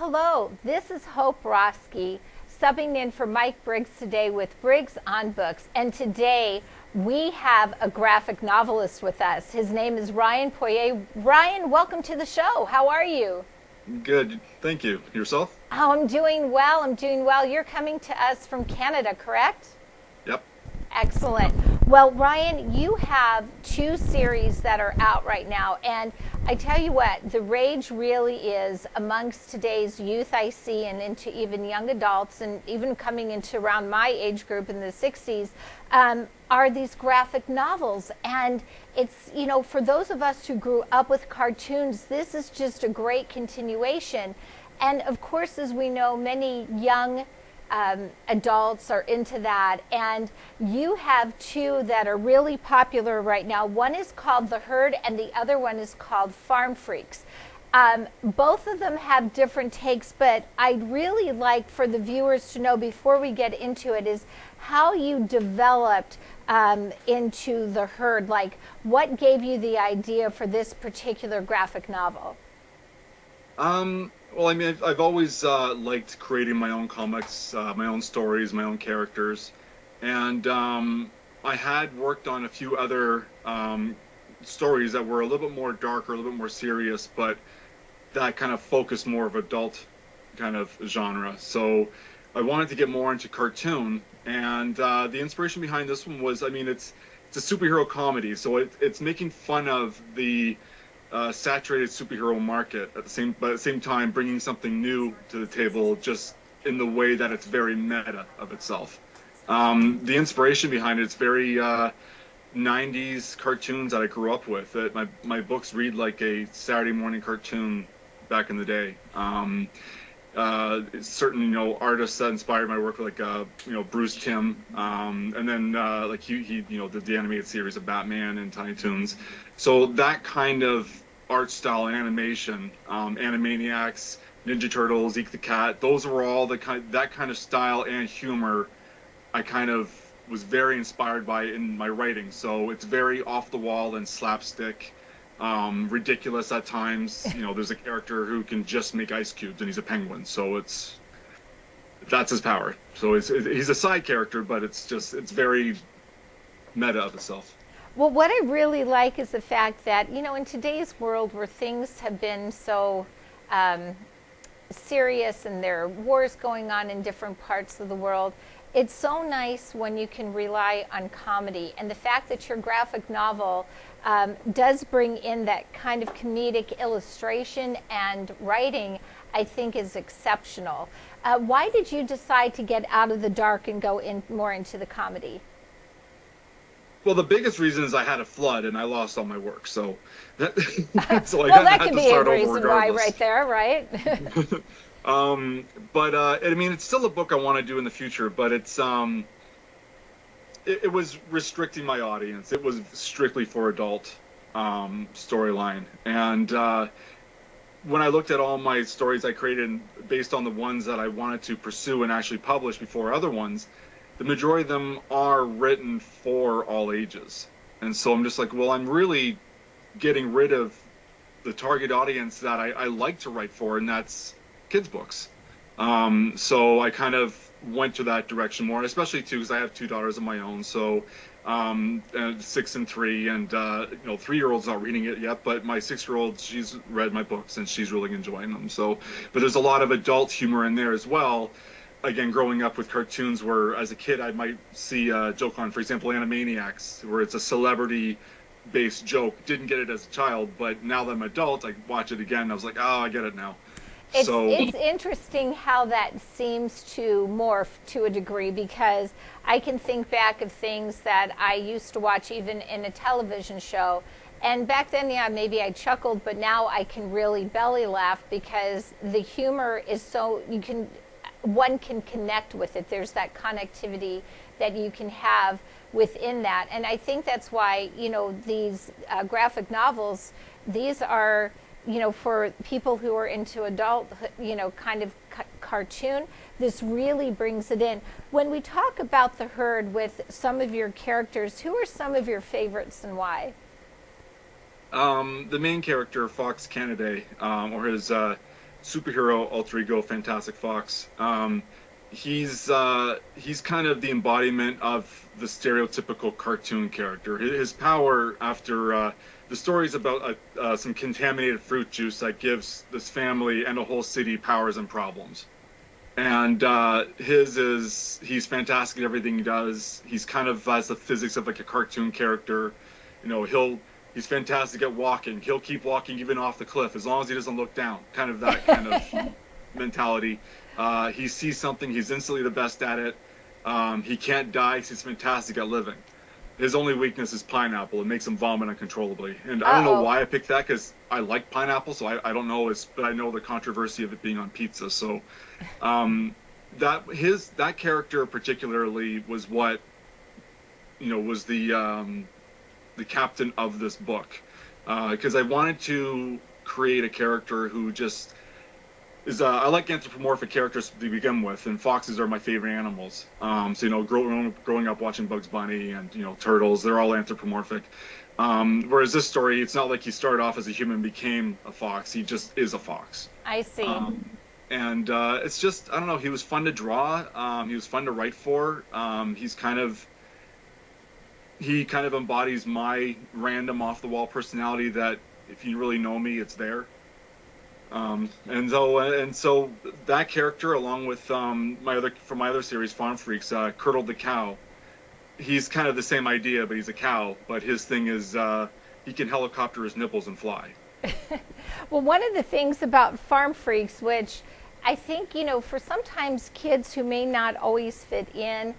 Hello, this is Hope Rosky, subbing in for Mike Briggs today with Briggs on Books. And today we have a graphic novelist with us. His name is Ryan Poirier. Ryan, welcome to the show. How are you? Good, thank you. Yourself? Oh, I'm doing well. I'm doing well. You're coming to us from Canada, correct? Yep. Excellent. Well, Ryan, you have two series that are out right now. And I tell you what, the rage really is amongst today's youth I see and into even young adults and even coming into around my age group in the 60s are these graphic novels. And it's, for those of us who grew up with cartoons, this is just a great continuation. And of course, as we know, many young adults are into that, and you have two that are really popular right now. One is called The Herd and the other one is called Farm Freaks. Both of them have different takes, but I'd really like for the viewers to know before we get into it is how you developed into The Herd. Like, what gave you the idea for this particular graphic novel? Well, I mean, I've always liked creating my own comics, my own stories, my own characters, and I had worked on a few other stories that were a little bit more dark or a little bit more serious, but that kind of focused more of adult kind of genre. So I wanted to get more into cartoon, and the inspiration behind this one was, I mean, it's a superhero comedy, so it's making fun of the saturated superhero market but at the same time bringing something new to the table, just in the way that it's very meta of itself. The inspiration behind it's very 90s cartoons that I grew up with. My books read like a Saturday morning cartoon back in the day. Certain artists that inspired my work, like Bruce Timm, and then like he did the animated series of Batman and Tiny Toons. So that kind of art style and animation, Animaniacs, Ninja Turtles, Eek the Cat, those were all that kind of style and humor I kind of was very inspired by in my writing. So it's very off the wall and slapstick, ridiculous at times. There's a character who can just make ice cubes and he's a penguin, so that's his power. So he's a side character, but it's very meta of itself. Well, what I really like is the fact that, in today's world where things have been so serious and there are wars going on in different parts of the world, it's so nice when you can rely on comedy. And the fact that your graphic novel does bring in that kind of comedic illustration and writing, I think is exceptional. Why did you decide to get out of the dark and go more into the comedy? Well, the biggest reason is I had a flood and I lost all my work, so so I Well, kind of that had could to be a start over reason why regardless. right there, right? But I mean, it's still a book I want to do in the future, but it was restricting my audience. It was strictly for adult storyline, and when I looked at all my stories I created based on the ones that I wanted to pursue and actually publish before other ones, the majority of them are written for all ages. And so I'm just like, well, I'm really getting rid of the target audience that I like to write for, and that's kids' books. So I kind of went to that direction more, especially too, because I have two daughters of my own. So 6 and 3, and 3-year-old's not reading it yet, but my 6-year-old, she's read my books and she's really enjoying them. So, but there's a lot of adult humor in there as well. Again, growing up with cartoons where as a kid I might see a joke on, for example, Animaniacs, where it's a celebrity based joke. Didn't get it as a child, but now that I'm an adult, I watch it again and I was like, oh, I get it now. So It's interesting how that seems to morph to a degree, because I can think back of things that I used to watch even in a television show. And back then, yeah, maybe I chuckled, but now I can really belly laugh because the humor is so, one can connect with it. There's that connectivity that you can have within that. And I think that's why, these graphic novels, these are, for people who are into adult, kind of cartoon, this really brings it in. When we talk about The Herd with some of your characters, who are some of your favorites and why? the main character, Fox Kennedy, or his superhero alter ego, Fantastic Fox. He's kind of the embodiment of the stereotypical cartoon character. His power, after the story's about some contaminated fruit juice that gives this family and a whole city powers and problems. And his is he's fantastic at everything he does. He's kind of has the physics of like a cartoon character. You know, he's fantastic at walking. He'll keep walking even off the cliff as long as he doesn't look down. Kind of that kind of mentality. He sees something, he's instantly the best at it. He can't die 'cause he's fantastic at living. His only weakness is pineapple. It makes him vomit uncontrollably. And I don't know Uh-oh. why I picked that because I like pineapple, so I don't know. But I know the controversy of it being on pizza. So that character particularly was what was the captain of this book because I wanted to create a character who just is I like anthropomorphic characters to begin with, and foxes are my favorite animals. So growing up watching Bugs Bunny and turtles, they're all anthropomorphic. Whereas this story, it's not like he started off as a human, became a fox. He just is a fox. I see. And it's just I don't know. He was fun to draw. He was fun to write for. He kind of embodies my random off the wall personality that if you really know me, it's there. And so that character, along with my other series, Farm Freaks, Curdled the cow. He's kind of the same idea, but he's a cow. But his thing is he can helicopter his nipples and fly. Well, one of the things about Farm Freaks, which I think, for sometimes kids who may not always fit in,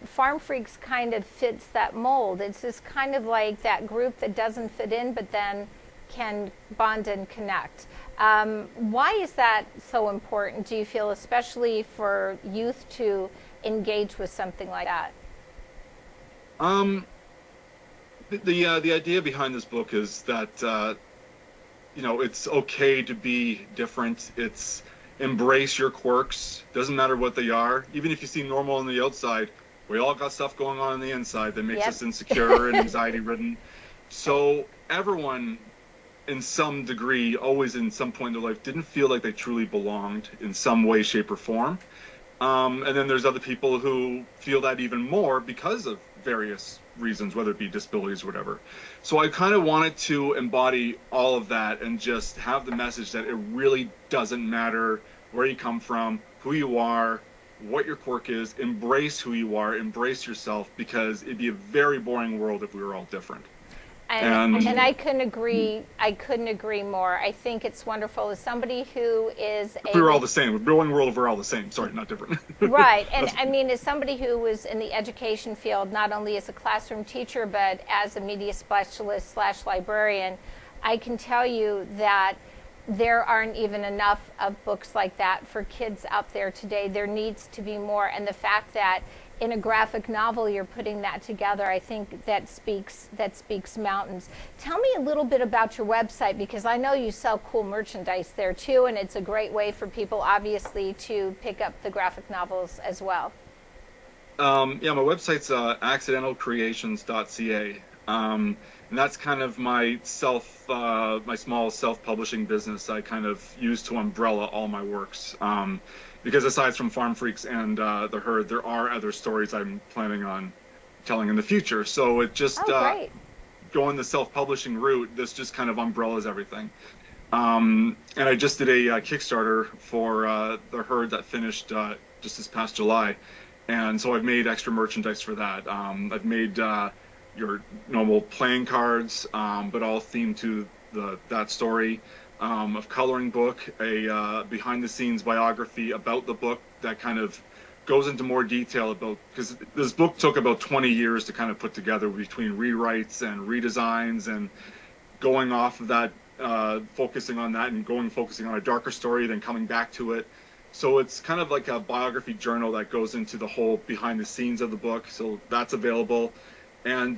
Farm Freaks kind of fits that mold. It's just kind of like that group that doesn't fit in, but then can bond and connect. Why is that so important, do you feel, especially for youth to engage with something like that? The idea behind this book is that it's okay to be different. It's embrace your quirks. Doesn't matter what they are. Even if you seem normal on the outside, we all got stuff going on the inside that makes Yep. us insecure and anxiety ridden. So everyone in some degree, always in some point in their life, didn't feel like they truly belonged in some way, shape, or form. And then there's other people who feel that even more because of various reasons, whether it be disabilities or whatever. So I kind of wanted to embody all of that and just have the message that it really doesn't matter where you come from, who you are, what your quirk is. Embrace who you are, embrace yourself, because it'd be a very boring world if we were all different. And I couldn't agree. I couldn't agree more. I think it's wonderful as somebody who is If we were all the same, growing world, we're all the same. Sorry, not different. right. And I mean, as somebody who was in the education field, not only as a classroom teacher, but as a media specialist / librarian, I can tell you that there aren't even enough of books like that for kids out there today. There needs to be more. And the fact that in a graphic novel you're putting that together, I think that speaks mountains. Tell me a little bit about your website, because I know you sell cool merchandise there too, and it's a great way for people obviously to pick up the graphic novels as well. Yeah, my website's accidentalcreations.ca. And that's kind of my small self-publishing business. I kind of use to umbrella all my works. Because aside from Farm Freaks and The Herd, there are other stories I'm planning on telling in the future. So it just going the self-publishing route, this just kind of umbrellas everything. And I just did a Kickstarter for The Herd that finished just this past July. And so I've made extra merchandise for that. I've made your normal playing cards, but all themed to that story. A coloring book, a behind-the-scenes biography about the book that kind of goes into more detail about, because this book took about 20 years to kind of put together between rewrites and redesigns and going off of that, focusing on that and focusing on a darker story, then coming back to it. So it's kind of like a biography journal that goes into the whole behind the scenes of the book. So that's available. And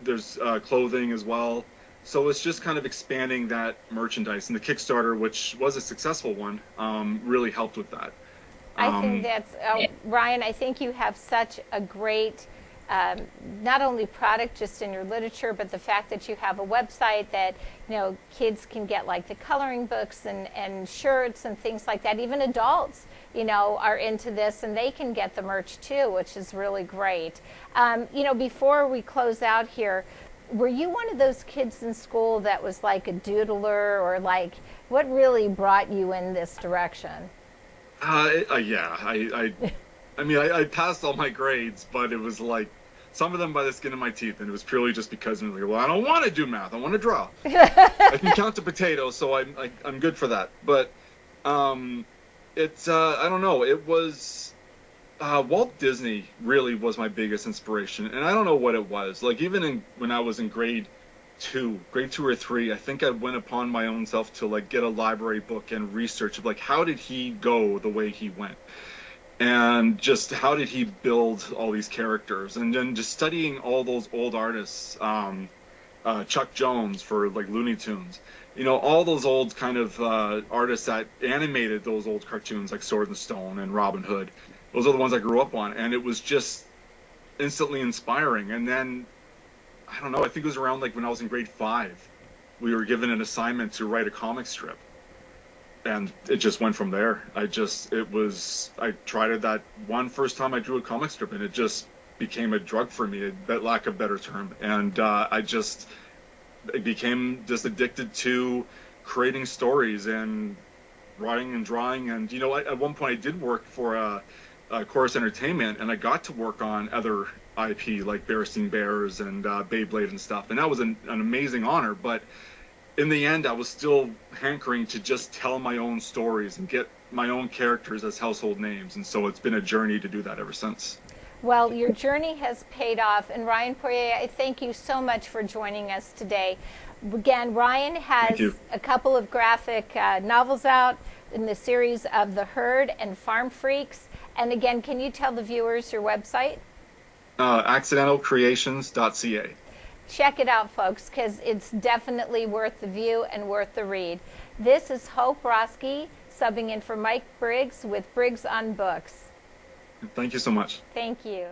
there's clothing as well. So it's just kind of expanding that merchandise. And the Kickstarter, which was a successful one, really helped with that. I think that's, Ryan, I think you have such a great um, not only product just in your literature, but the fact that you have a website that, kids can get like the coloring books and shirts and things like that. Even adults, are into this and they can get the merch too, which is really great. Before we close out here, were you one of those kids in school that was like a doodler, or like what really brought you in this direction? Yeah, I mean, I passed all my grades, but it was like some of them by the skin of my teeth, and it was purely just because I'm like, well, I don't want to do math, I want to draw. I can count the potatoes, so I'm good for that. But it's I don't know, it was Walt Disney really was my biggest inspiration, and I don't know what it was. Like even when I was in grade two or three, I think I went upon my own self to like get a library book and research of like how did he go the way he went, and just how did he build all these characters, and then just studying all those old artists, Chuck Jones for like Looney Tunes, all those old kind of artists that animated those old cartoons like Sword and Stone and Robin Hood. Those are the ones I grew up on, and it was just instantly inspiring. And then I don't know, I think it was around like when I was in grade 5, we were given an assignment to write a comic strip, and it just went from there. I tried it that one first time I drew a comic strip, and it just became a drug for me, that lack of better term. And I became just addicted to creating stories and writing and drawing. And at one point I did work for Chorus Entertainment, and I got to work on other IP like Bearstein Bears and Beyblade and stuff, and that was an amazing honor. But in the end, I was still hankering to just tell my own stories and get my own characters as household names, and so it's been a journey to do that ever since. Well, your journey has paid off, and Ryan Poirier, I thank you so much for joining us today. Again, Ryan has a couple of graphic novels out in the series of The Herd and Farm Freaks. And again, can you tell the viewers your website? Accidentalcreations.ca. Check it out, folks, because it's definitely worth the view and worth the read. This is Hope Rosky, subbing in for Mike Briggs with Briggs on Books. Thank you so much. Thank you.